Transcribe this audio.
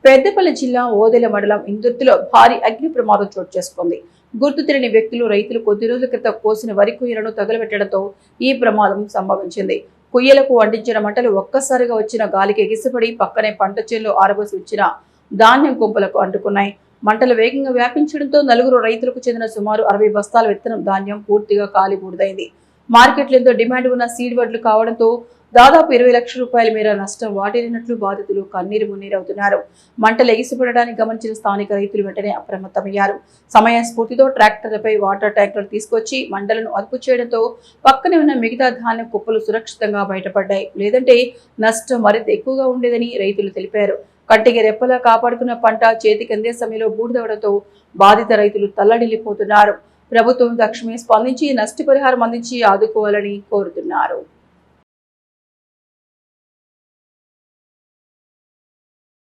పెద్దపల్లి జిల్లా ఓదెల మండలం ఇందుర్తిలో భారీ అగ్ని ప్రమాదం చోటు చేసుకుంది. గుర్తు తెలియని వ్యక్తులు రైతులు కొద్ది రోజుల క్రితం కోసిన వరి కుయ్యలను తగులబెట్టడంతో ఈ ప్రమాదం సంభవించింది. కుయ్యలకు అంటించిన మంటలు ఒక్కసారిగా వచ్చిన గాలికి ఎగిసిపడి పక్కనే పంట చేల్లో ఆరబోసి వచ్చిన ధాన్యం గుంపలకు అంటుకున్నాయి. మంటలు వేగంగా వ్యాపించడంతో నలుగురు రైతులకు చెందిన సుమారు 60 బస్తాల విత్తనం ధాన్యం పూర్తిగా కాలి బూడిదైంది. మార్కెట్లో ఎంతో డిమాండ్ ఉన్న సీడ్ వడ్లు కావడంతో దాదాపు 20 లక్షల రూపాయల మేర నష్టం వాటిల్లినట్లు బాధితులు కన్నీరు మున్నీరవుతున్నారు. మంటలు ఎగిసిపడడానికి గమనించిన స్థానిక రైతులు వెంటనే అప్రమత్తమయ్యారు. సమయస్ఫూర్తితో ట్రాక్టర్లపై వాటర్ ట్యాంకులు తీసుకొచ్చి మంటలను అదుపు చేయడంతో పక్కనే ఉన్న మిగతా ధాన్యం కుప్పలు సురక్షితంగా బయటపడ్డాయి. లేదంటే నష్టం మరింత ఎక్కువగా ఉండేదని రైతులు తెలిపారు. కంటికి రెప్పలా కాపాడుకున్న పంట చేతికి అందే సమయంలో బూడిదవడంతో బాధిత రైతులు తల్లడిల్లిపోతున్నారు. ప్రభుత్వం తక్షణమే స్పందించి నష్టపరిహారం అందించి ఆదుకోవాలని కోరుతున్నారు.